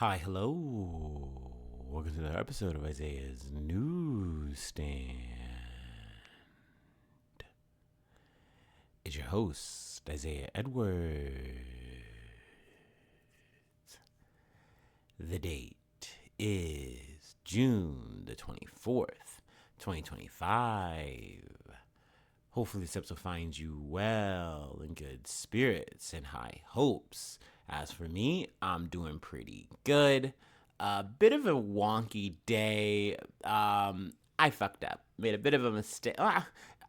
Hi, hello. Welcome to another episode of Isaiah's Newsstand. It's your host, Isaiah Edwards. The date is June the 24th, 2025. Hopefully, this episode finds you well, in good spirits, and high hopes. As for me, I'm doing pretty good. A bit of a wonky day. I fucked up. Made a bit of a mistake.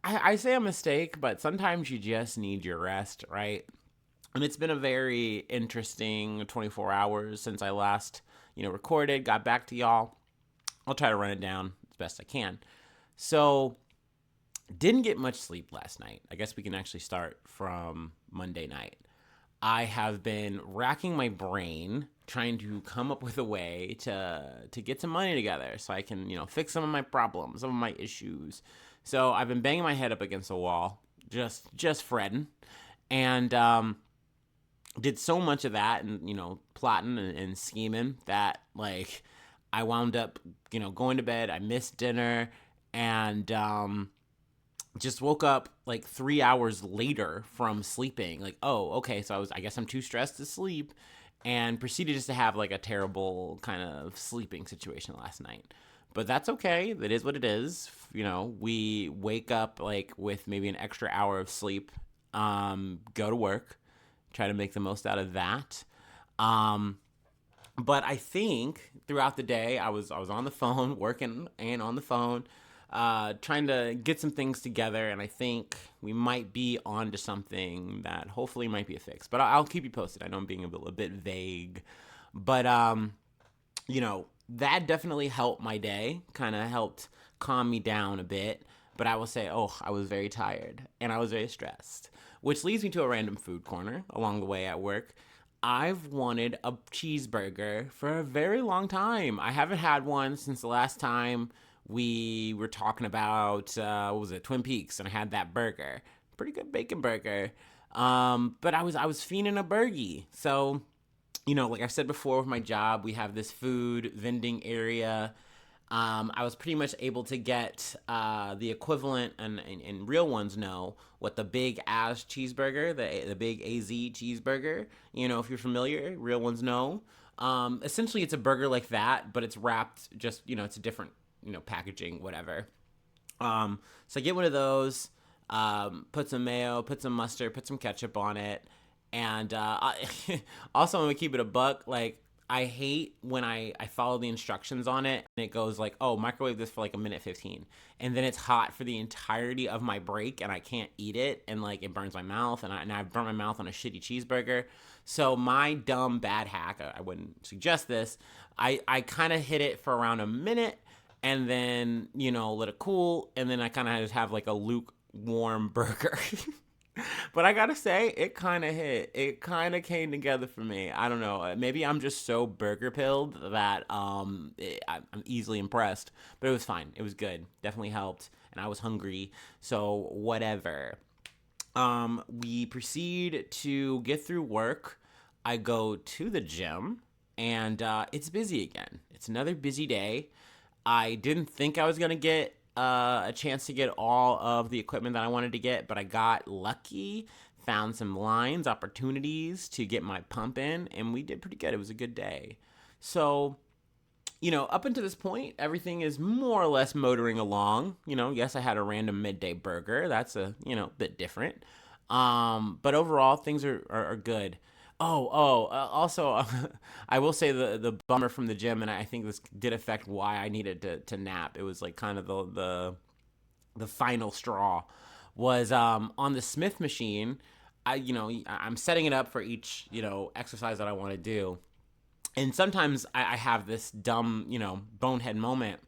I say a mistake, but sometimes you just need your rest, right? And it's been a very interesting 24 hours since I last, recorded, got back to y'all. I'll try to run it down as best I can. So, didn't get much sleep last night. I guess we can actually start from Monday night. I have been racking my brain trying to come up with a way to get some money together so I can, fix some of my problems, some of my issues. So I've been banging my head up against the wall, just fretting, and did so much of that and plotting and scheming that I wound up going to bed. I missed dinner and just woke up 3 hours later from sleeping. Oh, okay, so I guess I'm too stressed to sleep, and proceeded just to have a terrible kind of sleeping situation last night. But that's okay. That is what it is. We wake up with maybe an extra hour of sleep, go to work, try to make the most out of that. But I think throughout the day I was on the phone working and on the phone, trying to get some things together, and I think we might be on to something that hopefully might be a fix. But I'll keep you posted. I know I'm being a bit vague, but that definitely helped my day, kind of helped calm me down a bit. But I will say, I was very tired and I was very stressed, which leads me to a random food corner along the way at work. I've wanted a cheeseburger for a very long time. I haven't had one since the last time we were talking about, what was it, Twin Peaks, and I had that burger. Pretty good bacon burger. But I was fiending a burgie. So, like I said before, with my job, we have this food vending area. I was pretty much able to get the equivalent, and real ones know what the big AZ cheeseburger, the big AZ cheeseburger, if you're familiar, real ones know. Essentially, it's a burger like that, but it's wrapped just, it's a different, packaging, whatever. So I get one of those, put some mayo, put some mustard, put some ketchup on it. And also, I'm going to keep it a buck. I hate when I follow the instructions on it and it goes microwave this for a minute 15. And then it's hot for the entirety of my break and I can't eat it. And it burns my mouth. And I've burnt my mouth on a shitty cheeseburger. So my dumb bad hack, I wouldn't suggest this. I kind of hit it for around a minute and then, let it cool. And then I kind of just have a lukewarm burger. But I gotta say, it kind of hit. It kind of came together for me. I don't know. Maybe I'm just so burger pilled that I'm easily impressed. But it was fine. It was good. Definitely helped. And I was hungry. So whatever. We proceed to get through work. I go to the gym. And it's busy again. It's another busy day. I didn't think I was going to get a chance to get all of the equipment that I wanted to get, but I got lucky, found some lines, opportunities to get my pump in, and we did pretty good. It was a good day. So, up until this point, everything is more or less motoring along. Yes, I had a random midday burger. That's a, bit different. But overall, things are good. Also, I will say the bummer from the gym, and I think this did affect why I needed to nap. It was kind of the final straw. Was on the Smith machine. I'm setting it up for each exercise that I want to do, and sometimes I have this dumb bonehead moment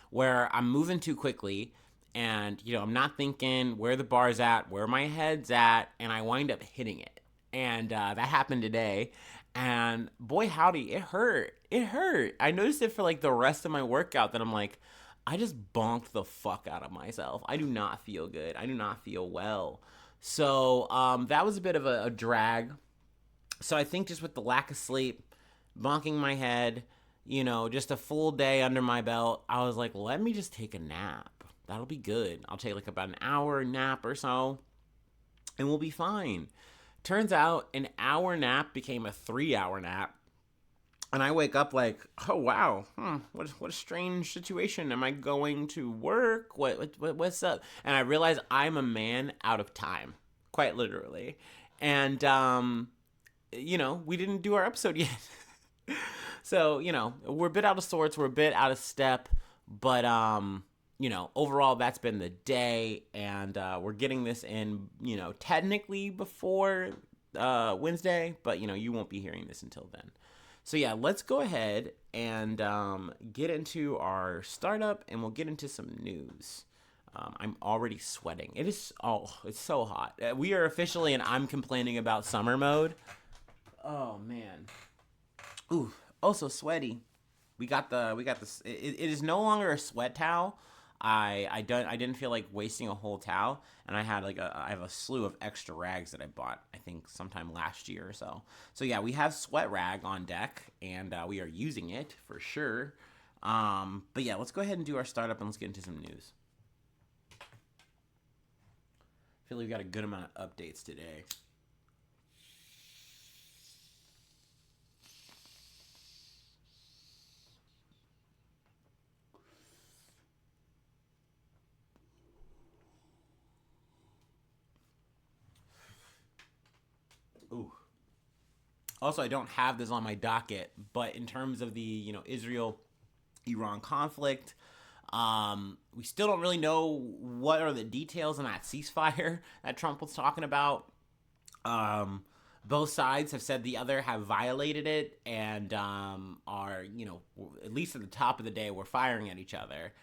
where I'm moving too quickly. And, I'm not thinking where the bar's at, where my head's at, and I wind up hitting it. And that happened today. And boy, howdy, it hurt. It hurt. I noticed it for the rest of my workout that I'm I just bonked the fuck out of myself. I do not feel good. I do not feel well. So that was a bit of a drag. So I think just with the lack of sleep, bonking my head, just a full day under my belt. I was like, let me just take a nap. That'll be good. I'll take like about an hour nap or so, and we'll be fine. Turns out an hour nap became a 3 hour nap. And I wake up like, oh wow, what a strange situation. Am I going to work? What's up? And I realize I'm a man out of time, quite literally. And we didn't do our episode yet. So, we're a bit out of sorts, we're a bit out of step, but overall that's been the day, and we're getting this in, technically before Wednesday, but you won't be hearing this until then. So yeah, let's go ahead and get into our startup, and we'll get into some news. I'm already sweating. It's so hot. We are officially in I'm complaining about summer mode. Oh man. Ooh, so sweaty. We got this. It is no longer a sweat towel. I didn't feel like wasting a whole towel, and I have a slew of extra rags that I bought, I think sometime last year or so. So yeah, we have sweat rag on deck, and we are using it for sure. But yeah, let's go ahead and do our startup, and let's get into some news. I feel like we've got a good amount of updates today. Ooh. Also, I don't have this on my docket, but in terms of the Israel-Iran conflict, we still don't really know what are the details in that ceasefire that Trump was talking about. Both sides have said the other have violated it, and are, at least at the top of the day, we're firing at each other.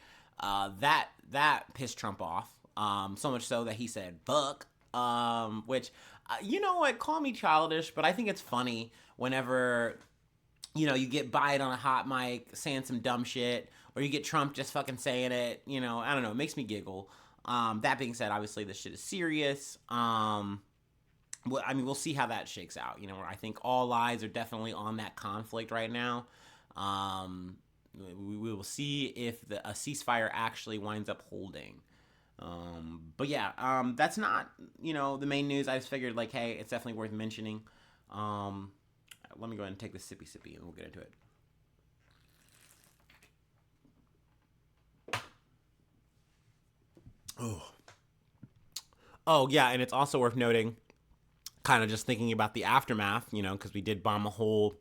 That pissed Trump off, so much so that he said "fuck," which, you know what? Call me childish, but I think it's funny whenever you get Biden on a hot mic saying some dumb shit, or you get Trump just fucking saying it. I don't know. It makes me giggle. That being said, obviously this shit is serious. Well, I mean, we'll see how that shakes out. I think all eyes are definitely on that conflict right now. We will see if a ceasefire actually winds up holding. But yeah, that's not the main news. I just figured like, hey, it's definitely worth mentioning. Let me go ahead and take the sippy, and we'll get into it. Oh yeah, and it's also worth noting, kind of just thinking about the aftermath, because we did bomb a whole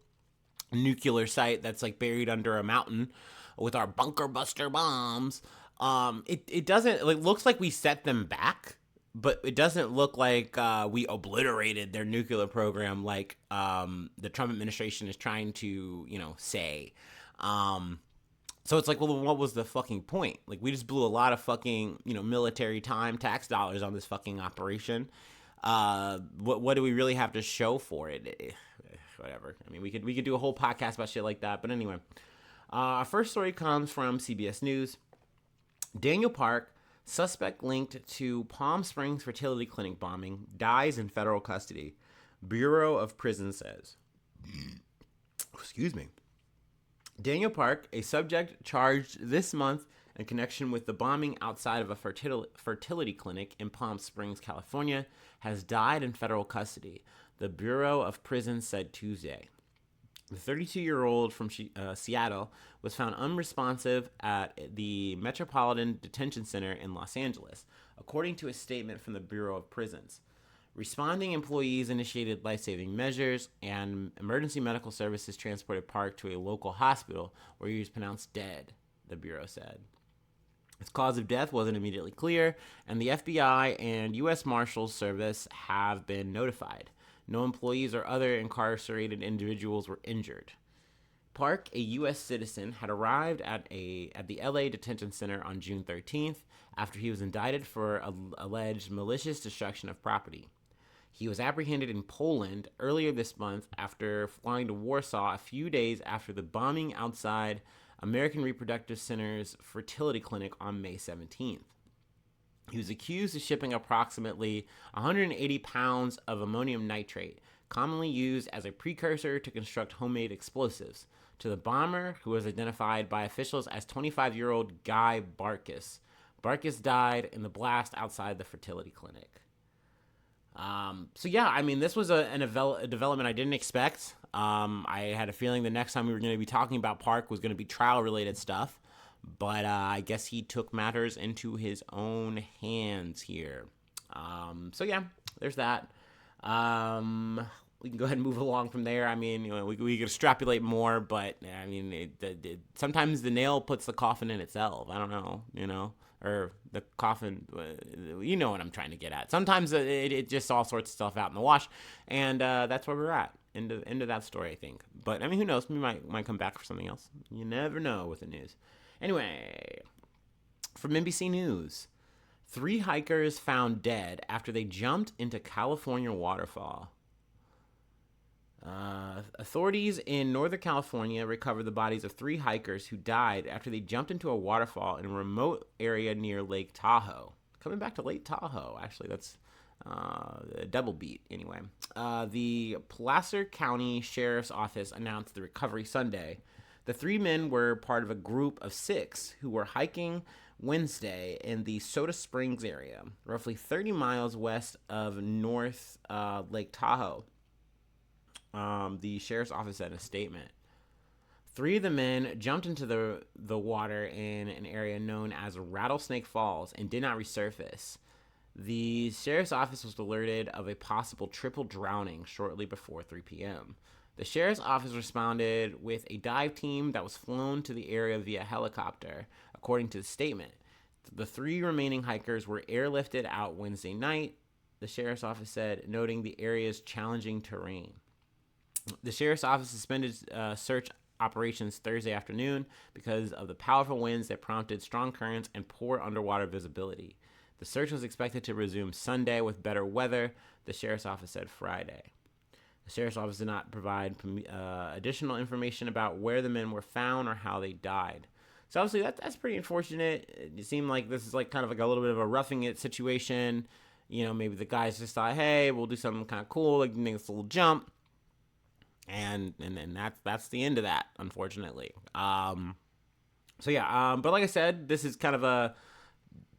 nuclear site that's like buried under a mountain with our bunker buster bombs. It doesn't, like, looks like we set them back, but it doesn't look like we obliterated their nuclear program like the Trump administration is trying to say. So it's like, well, what was the fucking point? Like, we just blew a lot of fucking military time, tax dollars on this fucking operation. What do we really have to show for it? Whatever. I mean, we could do a whole podcast about shit like that. But anyway, our first story comes from CBS News. Daniel Park, suspect linked to Palm Springs fertility clinic bombing, dies in federal custody. Bureau of Prisons says. Excuse me. Daniel Park, a subject charged this month in connection with the bombing outside of a fertility clinic in Palm Springs, California, has died in federal custody, the Bureau of Prisons said Tuesday. The 32-year-old from Seattle was found unresponsive at the Metropolitan Detention Center in Los Angeles, according to a statement from the Bureau of Prisons. Responding employees initiated life-saving measures, and emergency medical services transported Park to a local hospital where he was pronounced dead, the Bureau said. His cause of death wasn't immediately clear, and the FBI and U.S. Marshals Service have been notified. No employees or other incarcerated individuals were injured. Park, a U.S. citizen, had arrived at the L.A. detention center on June 13th after he was indicted for alleged malicious destruction of property. He was apprehended in Poland earlier this month after flying to Warsaw a few days after the bombing outside American Reproductive Center's fertility clinic on May 17th. He was accused of shipping approximately 180 pounds of ammonium nitrate, commonly used as a precursor to construct homemade explosives, to the bomber, who was identified by officials as 25-year-old Guy Barkis. Barkis died in the blast outside the fertility clinic. So yeah, I mean, this was a development I didn't expect. I had a feeling the next time we were going to be talking about Park was going to be trial-related stuff, but I guess he took matters into his own hands here. So yeah, there's that. We can go ahead and move along from there. I mean, we could extrapolate more, but I mean, sometimes the nail puts the coffin in itself. I don't know, or the coffin, you know what I'm trying to get at. Sometimes it just all sorts of stuff out in the wash, and that's where we're at. Into that story, I think. But I mean, who knows? We might come back for something else. You never know with the news. Anyway, from NBC News, 3 hikers found dead after they jumped into California waterfall. Authorities in Northern California recovered the bodies of 3 hikers who died after they jumped into a waterfall in a remote area near Lake Tahoe. Coming back to Lake Tahoe, actually, that's a double beat anyway. The Placer County Sheriff's Office announced the recovery Sunday. The 3 men were part of a group of 6 who were hiking Wednesday in the Soda Springs area, roughly 30 miles west of North Lake Tahoe. The sheriff's office said in a statement. 3 of the men jumped into the water in an area known as Rattlesnake Falls and did not resurface. The sheriff's office was alerted of a possible triple drowning shortly before 3 p.m. The sheriff's office responded with a dive team that was flown to the area via helicopter, according to the statement. The 3 remaining hikers were airlifted out Wednesday night, the sheriff's office said, noting the area's challenging terrain. The sheriff's office suspended search operations Thursday afternoon because of the powerful winds that prompted strong currents and poor underwater visibility. The search was expected to resume Sunday with better weather, the sheriff's office said Friday. The sheriff's office did not provide additional information about where the men were found or how they died. So obviously that's pretty unfortunate. It seemed like this is like kind of like a little bit of a roughing it situation. Maybe the guys just thought, hey, we'll do something kind of cool, like make this little jump. And that's the end of that, unfortunately. But like I said, this is kind of a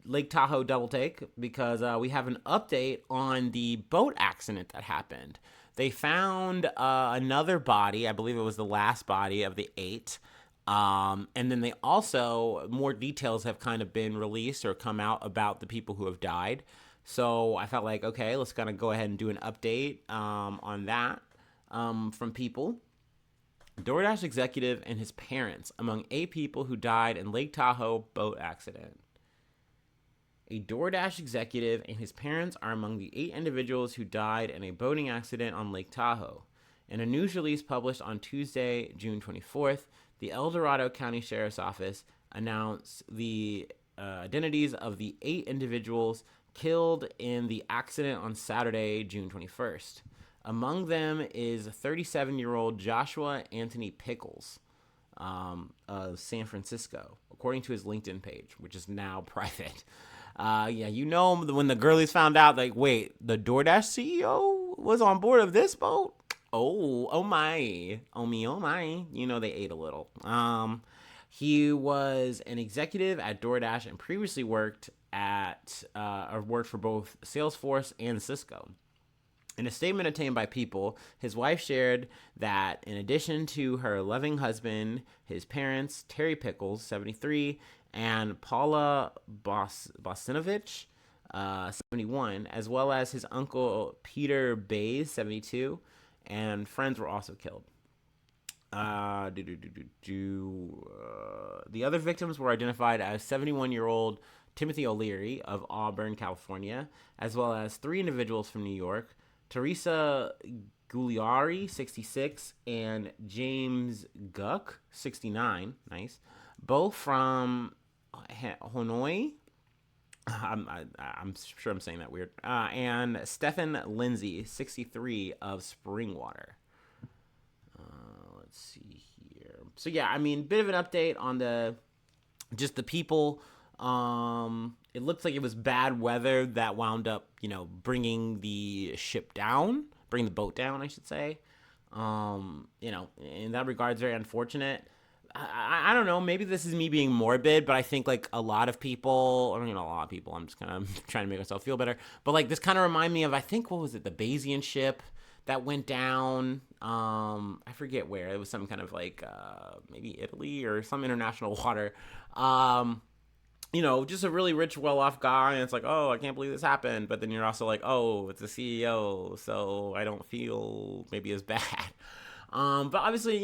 Lake Tahoe double take because we have an update on the boat accident that happened. They found another body. I believe it was the last body of the 8. And then they also, more details have kind of been released or come out about the people who have died. So I felt like, okay, let's kind of go ahead and do an update on that. From people. DoorDash executive and his parents among 8 people who died in Lake Tahoe boat accident. A DoorDash executive and his parents are among the 8 individuals who died in a boating accident on Lake Tahoe. In a news release published on Tuesday, June 24th, the El Dorado County Sheriff's Office announced the identities of the 8 individuals killed in the accident on Saturday, June 21st. Among them is 37-year-old Joshua Anthony Pickles of San Francisco, according to his LinkedIn page, which is now private. When the girlies found out, like, wait, the DoorDash CEO was on board of this boat? Oh my. Oh my. They ate a little. He was an executive at DoorDash and previously worked for both Salesforce and Cisco. In a statement obtained by People, his wife shared that in addition to her loving husband, his parents, Terry Pickles, 73, and Paula Bosinovich, 71, as well as his uncle Peter Bays, 72, and friends were also killed. The other victims were identified as 71-year-old Timothy O'Leary of Auburn, California, as well as 3 individuals from New York, Teresa Gugliari, 66, and James Guck, 69, nice, both from Hanoi. I'm sure I'm saying that weird. And Stephen Lindsay, 63, of Springwater. Let's see here. So yeah, I mean, bit of an update on the people. It looks like it was bad weather that wound up, bringing the ship down bring the boat down, I should say. In that regard, it's very unfortunate. I don't know. Maybe this is me being morbid, but I think like a lot of people, I mean, a lot of people. I'm just kind of trying to make myself feel better. But like this kind of remind me of, I think, what was it, the Bayesian ship that went down. I forget where. It was some kind of like maybe Italy or some international water. Um, just a really rich, well-off guy, and it's like, oh, I can't believe this happened. But then you're also like, oh, it's a CEO, so I don't feel maybe as bad. But obviously,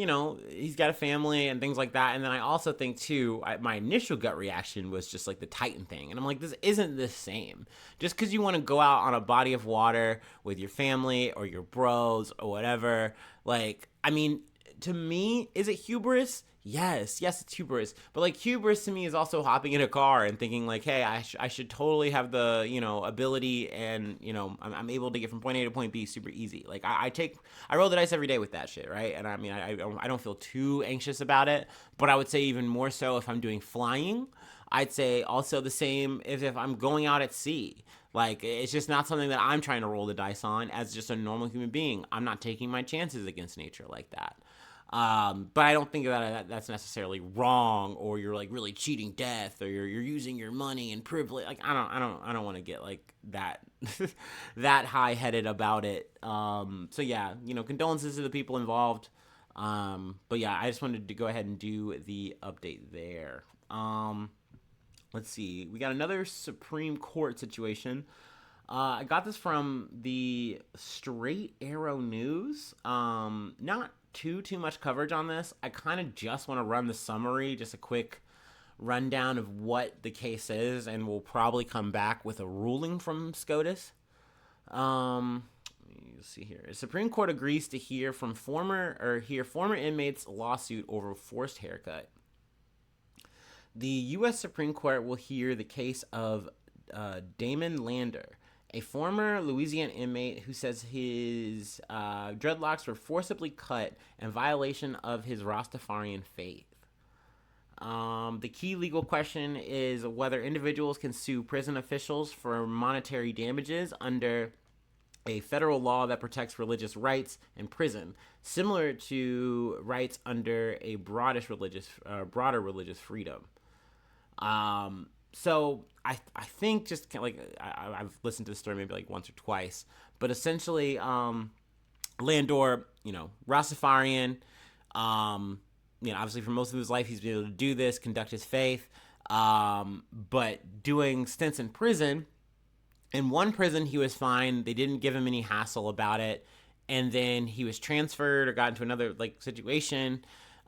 he's got a family and things like that. And then I also think, too, my initial gut reaction was just like the Titan thing. And I'm like, this isn't the same. Just because you want to go out on a body of water with your family or your bros or whatever, like, I mean, to me, is it hubris? Yes, it's hubris. But like hubris to me is also hopping in a car and thinking like, hey, I should totally have the ability and I'm able to get from point A to point B super easy. Like I roll the dice every day with that shit, right? And I mean I don't feel too anxious about it, but I would say even more so if I'm doing flying. I'd say also the same if I'm going out at sea. Like, it's just not something that I'm trying to roll the dice on as just a normal human being. I'm not taking my chances against nature like that. But I don't think that's necessarily wrong, or you're like really cheating death, or you're using your money and privilege. Like I don't want to get like that that high headed about it. So yeah, condolences to the people involved. But yeah, I just wanted to go ahead and do the update there. Let's see, we got another Supreme Court situation. I got this from the Straight Arrow News. Not too much coverage on this. I kind of just want to run the summary, just a quick rundown of what the case is, and we'll probably come back with a ruling from SCOTUS. Let's see here. The Supreme Court agrees to hear former inmates' lawsuit over forced haircut. The U.S. Supreme Court will hear the case of Damon Lander, a former Louisiana inmate who says his dreadlocks were forcibly cut in violation of his Rastafarian faith. The key legal question is whether individuals can sue prison officials for monetary damages under a federal law that protects religious rights in prison, similar to rights under a broader religious freedom. So I think just kind of like I've listened to the story maybe like once or twice, but essentially, Landor, Rastafarian, obviously for most of his life he's been able to do this, conduct his faith, but doing stints in prison. In one prison he was fine; they didn't give him any hassle about it, and then he was transferred or got into another like situation.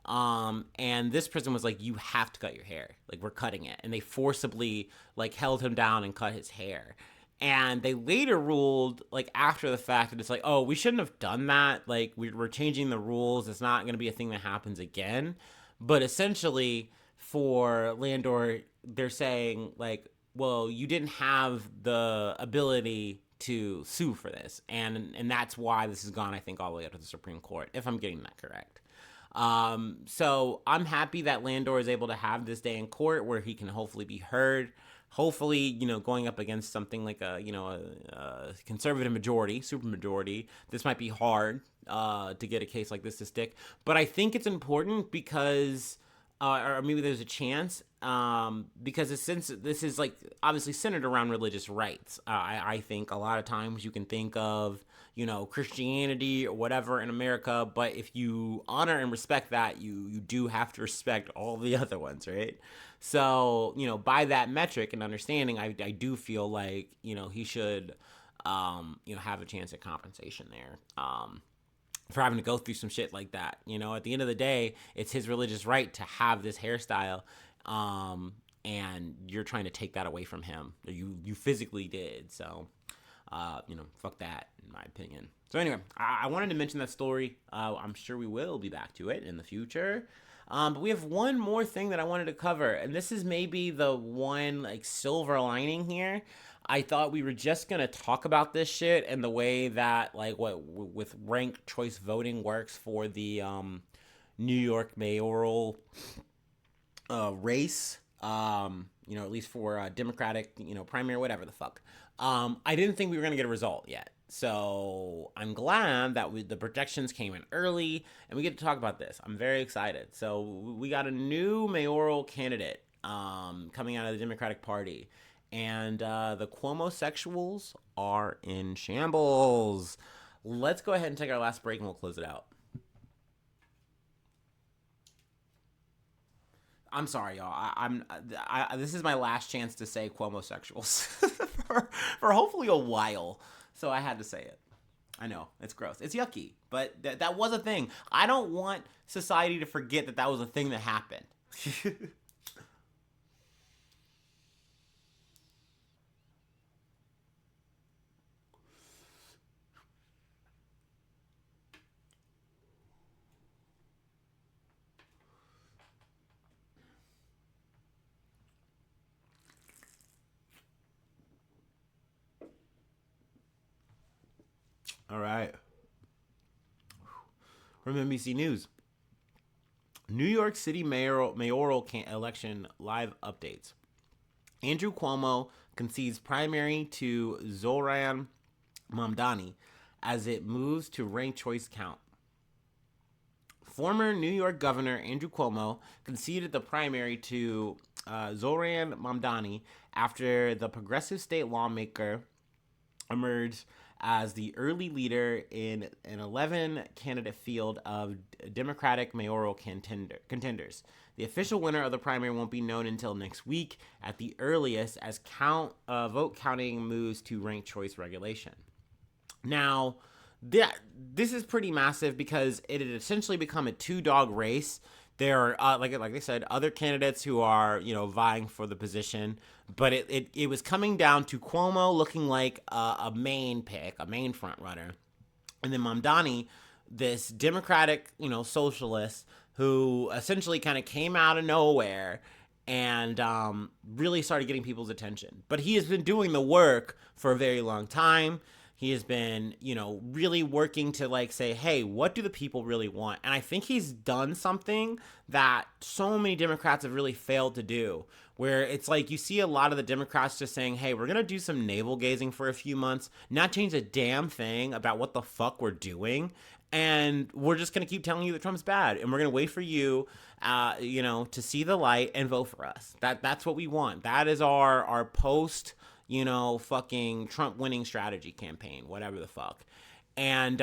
And this prison was like, you have to cut your hair. Like, we're cutting it. And they forcibly, like, held him down and cut his hair. And they later ruled, like, after the fact, that it's like, oh, we shouldn't have done that. Like, we're changing the rules. It's not going to be a thing that happens again. But essentially, for Landor, they're saying, like, well, you didn't have the ability to sue for this. And that's why this has gone, I think, all the way up to the Supreme Court, if I'm getting that correct. So I'm happy that Landor is able to have this day in court where he can hopefully be heard. Hopefully, going up against something like a conservative majority, supermajority, this might be hard to get a case like this to stick. But I think it's important because, or maybe there's a chance, because since this is like obviously centered around religious rights, I think a lot of times you can think of Christianity or whatever in America, but if you honor and respect that, you do have to respect all the other ones, right? So, by that metric and understanding, I do feel like, he should, have a chance at compensation there, for having to go through some shit like that. At the end of the day, it's his religious right to have this hairstyle, and you're trying to take that away from him. You physically did, so... fuck that, in my opinion. So anyway, I wanted to mention that story. I'm sure we will be back to it in the future. But we have one more thing that I wanted to cover, and this is maybe the one like silver lining here. I thought we were just gonna talk about this shit and the way that like what with ranked choice voting works for the New York mayoral race. At least for Democratic, primary, whatever the fuck. I didn't think we were going to get a result yet. So I'm glad that the projections came in early and we get to talk about this. I'm very excited. So we got a new mayoral candidate coming out of the Democratic Party. And the Cuomo sexuals are in shambles. Let's go ahead and take our last break and we'll close it out. I'm sorry, y'all. This is my last chance to say Cuomo sexuals for hopefully a while. So I had to say it. I know it's gross. It's yucky, but that was a thing. I don't want society to forget that that was a thing that happened. All right. From NBC News. New York City mayoral election live updates. Andrew Cuomo concedes primary to Zoran Mamdani as it moves to ranked choice count. Former New York Governor Andrew Cuomo conceded the primary to Zoran Mamdani after the progressive state lawmaker emerged as the early leader in an 11 candidate field of Democratic mayoral contenders. The official winner of the primary won't be known until next week at the earliest, as vote counting moves to ranked choice regulation. Now, this is pretty massive because it had essentially become a two-dog race. There are, like I said, other candidates who are, vying for the position. But it was coming down to Cuomo looking like a main pick, a main front runner. And then Mamdani, this Democratic, socialist who essentially kind of came out of nowhere and really started getting people's attention. But he has been doing the work for a very long time. He has been, really working to say, hey, what do the people really want? And I think he's done something that so many Democrats have really failed to do, where it's like you see a lot of the Democrats just saying, hey, we're going to do some navel gazing for a few months, not change a damn thing about what the fuck we're doing. And we're just going to keep telling you that Trump's bad. And we're going to wait for you, to see the light and vote for us. That's what we want. That is our post fucking Trump winning strategy campaign, whatever the fuck. And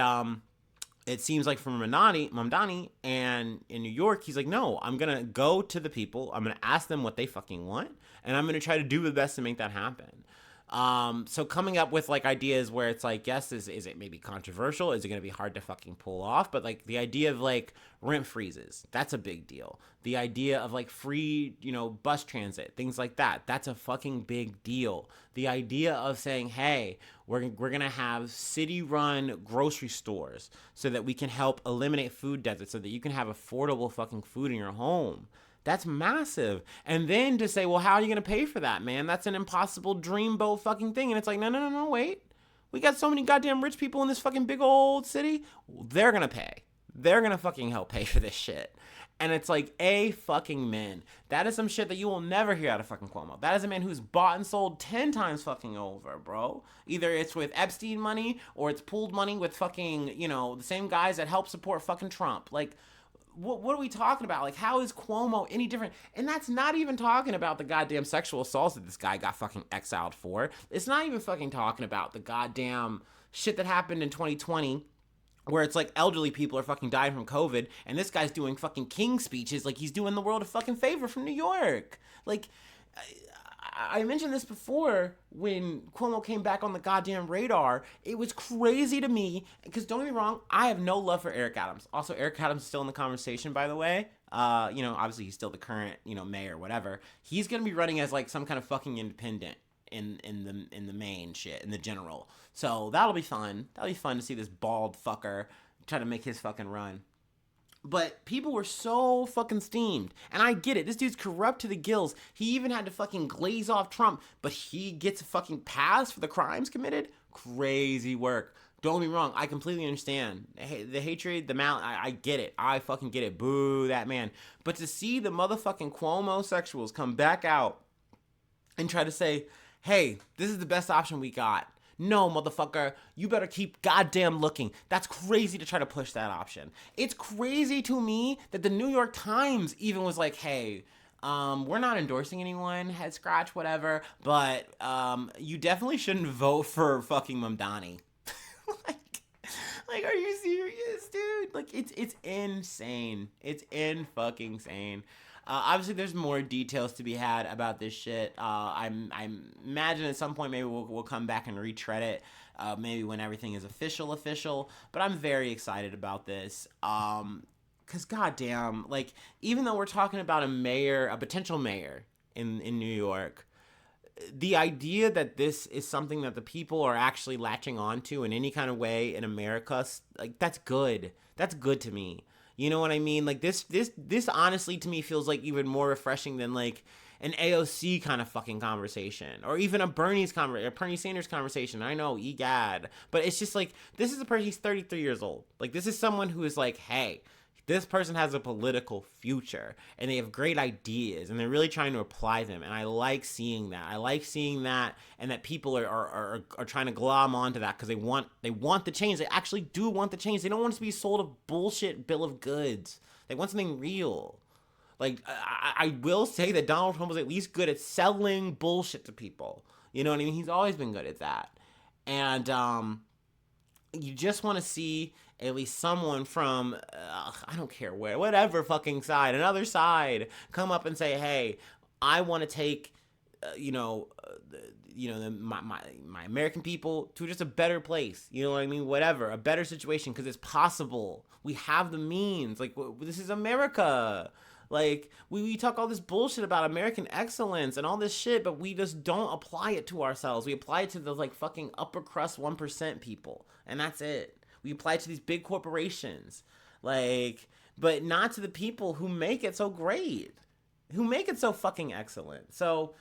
it seems like from Mamdani and in New York, he's like, no, I'm going to go to the people. I'm going to ask them what they fucking want. And I'm going to try to do the best to make that happen. So coming up with ideas where it's yes, is it maybe controversial? Is it going to be hard to fucking pull off? But the idea of rent freezes, that's a big deal. The idea of free, bus transit, things like that, that's a fucking big deal. The idea of saying, hey, we're going to have city run grocery stores so that we can help eliminate food deserts so that you can have affordable fucking food in your home. That's massive. And then to say, well, how are you going to pay for that, man? That's an impossible dreamboat fucking thing. And it's no, wait. We got so many goddamn rich people in this fucking big old city. They're going to pay. They're going to fucking help pay for this shit. And it's a fucking man. That is some shit that you will never hear out of fucking Cuomo. That is a man who's bought and sold 10 times fucking over, bro. Either it's with Epstein money or it's pooled money with fucking, the same guys that help support fucking Trump. What are we talking about? How is Cuomo any different? And that's not even talking about the goddamn sexual assaults that this guy got fucking exiled for. It's not even fucking talking about the goddamn shit that happened in 2020 where it's elderly people are fucking dying from COVID and this guy's doing fucking king speeches he's doing the world a fucking favor from New York. I mentioned this before when Cuomo came back on the goddamn radar. It was crazy to me because don't get me wrong, I have no love for Eric Adams. Also, Eric Adams is still in the conversation, by the way. Obviously he's still the current, mayor, whatever. He's gonna be running as some kind of fucking independent in the main shit, in the general. So that'll be fun. That'll be fun to see this bald fucker try to make his fucking run. But people were so fucking steamed. And I get it. This dude's corrupt to the gills. He even had to fucking glaze off Trump. But he gets a fucking pass for the crimes committed? Crazy work. Don't get me wrong. I completely understand. The hatred, the malice, I get it. I fucking get it. Boo, that man. But to see the motherfucking Cuomo sexuals come back out and try to say, hey, this is the best option we got. No, motherfucker, you better keep goddamn looking. That's crazy to try to push that option. It's crazy to me that the New York Times even was like, hey, we're not endorsing anyone, head scratch, whatever, but you definitely shouldn't vote for fucking Mamdani. like, are you serious, dude? Like, it's insane. It's in fucking insane. Obviously, there's more details to be had about this shit. I imagine at some point maybe we'll come back and retread it. Maybe when everything is official. But I'm very excited about this. Cause goddamn, like, even though we're talking about a potential mayor in New York, the idea that this is something that the people are actually latching onto in any kind of way in America, like, that's good. That's good to me. You know what I mean? Like, this honestly to me feels like even more refreshing than like an AOC kind of fucking conversation, or even a Bernie Sanders conversation. I know, egad, but it's just like, this is a person. He's 33 years old. Like, this is someone who is like, hey, this person has a political future and they have great ideas and they're really trying to apply them. And I like seeing that. And that people are trying to glom onto that because they want the change. They actually do want the change. They don't want us to be sold a bullshit bill of goods. They want something real. Like, I will say that Donald Trump was at least good at selling bullshit to people. You know what I mean? He's always been good at that. And you just want to see at least someone from, I don't care where, whatever fucking side, another side, come up and say, hey, I want to take, my American people to just a better place. You know what I mean? Whatever, a better situation, because it's possible. We have the means. Like, this is America. Like, we talk all this bullshit about American excellence and all this shit, but we just don't apply it to ourselves. We apply it to those, like, fucking upper crust 1% people, and that's it. We apply it to these big corporations, like, but not to the people who make it so great, who make it so fucking excellent. So,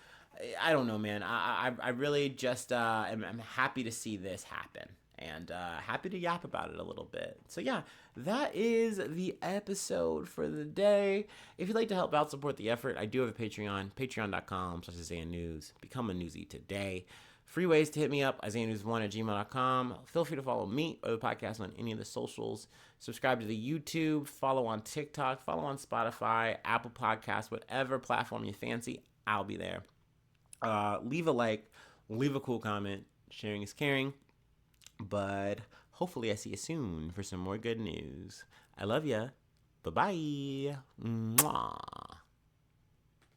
I don't know, man. I really just am happy to see this happen. And happy to yap about it a little bit. So yeah, that is the episode for the day. If you'd like to help out, support the effort, I do have a Patreon, patreon.com/IsaiahNews. Become a newsie today. Free ways to hit me up, IsaiahNews1@gmail.com. Feel free to follow me or the podcast on any of the socials. Subscribe to the YouTube, follow on TikTok, follow on Spotify, Apple Podcasts, whatever platform you fancy, I'll be there. Leave a like, leave a cool comment. Sharing is caring. But hopefully I see you soon for some more good news. I love ya. Bye-bye. Mwah.